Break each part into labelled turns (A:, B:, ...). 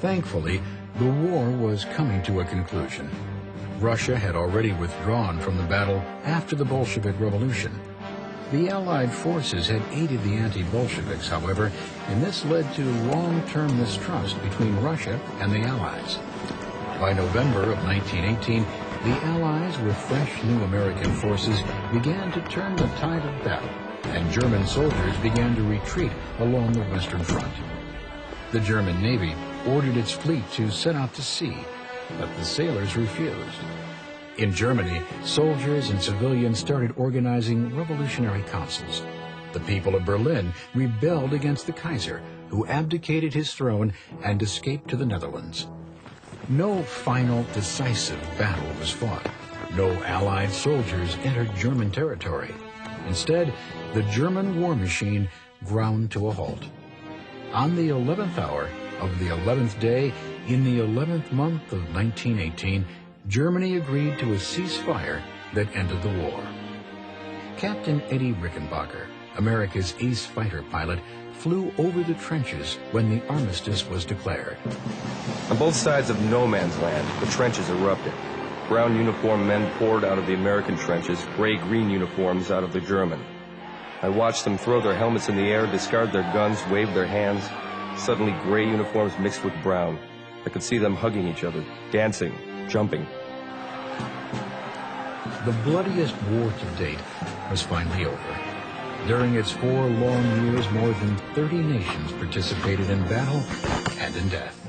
A: Thankfully, the war was coming to a conclusion. Russia had already withdrawn from the battle after the Bolshevik Revolution. The Allied forces had aided the anti-Bolsheviks, however, and this led to long-term mistrust between Russia and the Allies. By November of 1918, the Allies, with fresh new American forces, began to turn the tide of battle, and German soldiers began to retreat along the Western Front. The German Navy ordered its fleet to set out to sea, but the sailors refused. In Germany, soldiers and civilians started organizing revolutionary councils. The people of Berlin rebelled against the Kaiser, who abdicated his throne and escaped to the Netherlands. No final, decisive battle was fought. No Allied soldiers entered German territory. Instead, the German war machine ground to a halt. On the 11th hour of the 11th day in the 11th month of 1918, Germany agreed to a ceasefire that ended the war. Captain Eddie Rickenbacker, America's ace fighter pilot, flew over the trenches when the armistice was declared.
B: On both sides of no man's land, the trenches erupted. Brown uniformed men poured out of the American trenches, gray-green uniforms out of the German. I watched them throw their helmets in the air, discard their guns, wave their hands. Suddenly, gray uniforms mixed with brown. I could see them hugging each other, dancing, jumping.
A: The bloodiest war to date was finally over. During its 4 long years, more than 30 nations participated in battle and in death.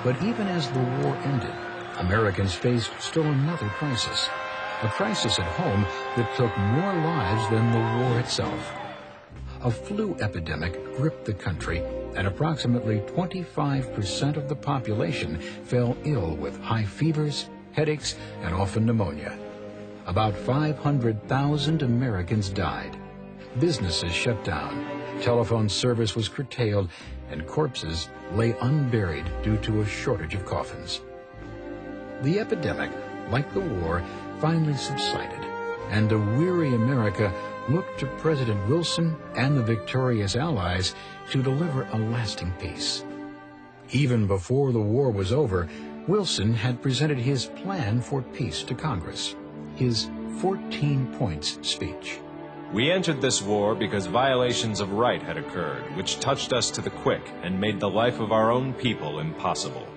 A: But even as the war ended, Americans faced still another crisis, a crisis at home that took more lives than the war itself. A flu epidemic gripped the country, and approximately 25% of the population fell ill with high fevers, headaches, and often pneumonia. About 500,000 Americans died. Businesses shut down, telephone service was curtailed, and corpses lay unburied due to a shortage of coffins. The epidemic, like the war, finally subsided, and a weary America looked to President Wilson and the victorious Allies to deliver a lasting peace. Even before the war was over, Wilson had presented his plan for peace to Congress, his 14 points speech.
C: We entered this war because violations of right had occurred, which touched us to the quick and made the life of our own people impossible.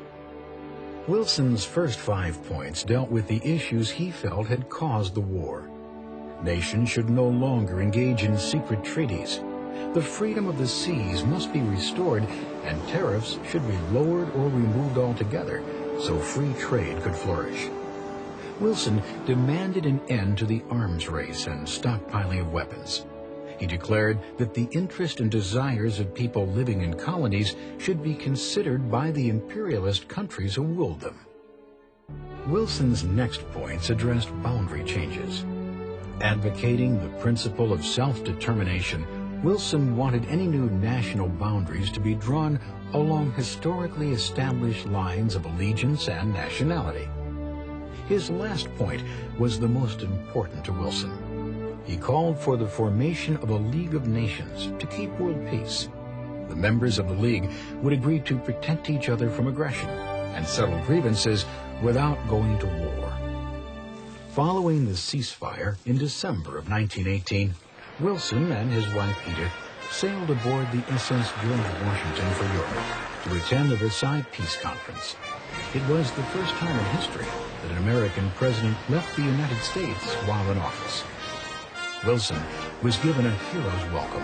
A: Wilson's first 5 points dealt with the issues he felt had caused the war. Nations should no longer engage in secret treaties. The freedom of the seas must be restored, and tariffs should be lowered or removed altogether so free trade could flourish. Wilson demanded an end to the arms race and stockpiling of weapons. He declared that the interest and desires of people living in colonies should be considered by the imperialist countries who ruled them. Wilson's next points addressed boundary changes. Advocating the principle of self-determination, Wilson wanted any new national boundaries to be drawn along historically established lines of allegiance and nationality. His last point was the most important to Wilson. He called for the formation of a League of Nations to keep world peace. The members of the League would agree to protect each other from aggression and settle grievances without going to war. Following the ceasefire in December of 1918, Wilson and his wife Edith sailed aboard the SS George Washington for Europe to attend the Versailles Peace Conference. It was the first time in history that an American president left the United States while in office. Wilson was given a hero's welcome.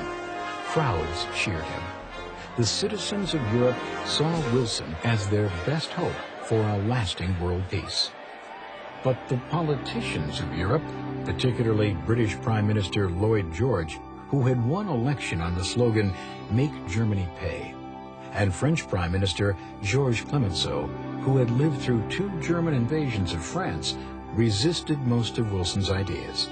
A: Crowds cheered him. The citizens of Europe saw Wilson as their best hope for a lasting world peace. But the politicians of Europe, particularly British Prime Minister Lloyd George, who had won election on the slogan, "Make Germany Pay," and French Prime Minister Georges Clemenceau, who had lived through 2 German invasions of France, resisted most of Wilson's ideas.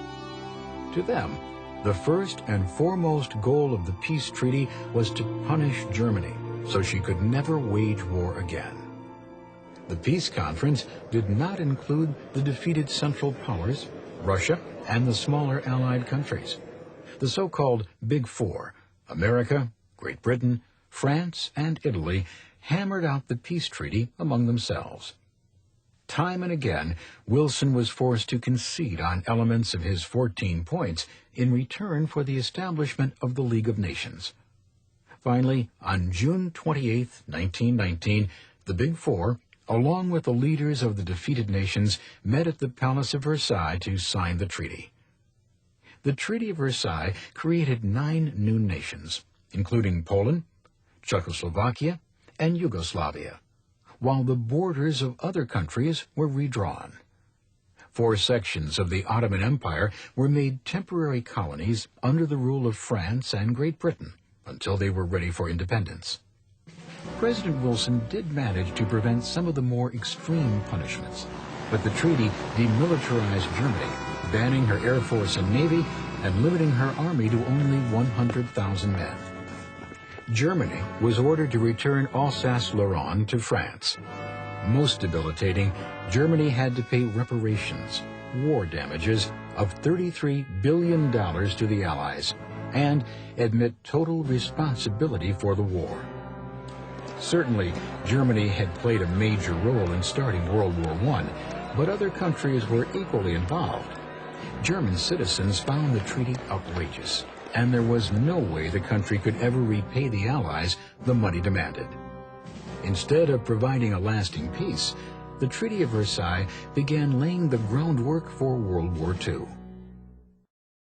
A: To them, the first and foremost goal of the peace treaty was to punish Germany so she could never wage war again. The peace conference did not include the defeated Central Powers, Russia, and the smaller Allied countries. The so-called Big Four, America, Great Britain, France, and Italy, hammered out the peace treaty among themselves. Time and again, Wilson was forced to concede on elements of his 14 points in return for the establishment of the League of Nations. Finally, on June 28, 1919, the Big Four, along with the leaders of the defeated nations, met at the Palace of Versailles to sign the treaty. The Treaty of Versailles created 9 new nations, including Poland, Czechoslovakia, and Yugoslavia, while the borders of other countries were redrawn. 4 sections of the Ottoman Empire were made temporary colonies under the rule of France and Great Britain until they were ready for independence. President Wilson did manage to prevent some of the more extreme punishments, but the treaty demilitarized Germany, banning her Air Force and Navy and limiting her army to only 100,000 men. Germany was ordered to return Alsace-Lorraine to France. Most debilitating, Germany had to pay reparations, war damages, of $33 billion to the Allies, and admit total responsibility for the war. Certainly, Germany had played a major role in starting World War I, but other countries were equally involved. German citizens found the treaty outrageous, and there was no way the country could ever repay the Allies the money demanded. Instead of providing a lasting peace, the Treaty of Versailles began laying the groundwork for World War II.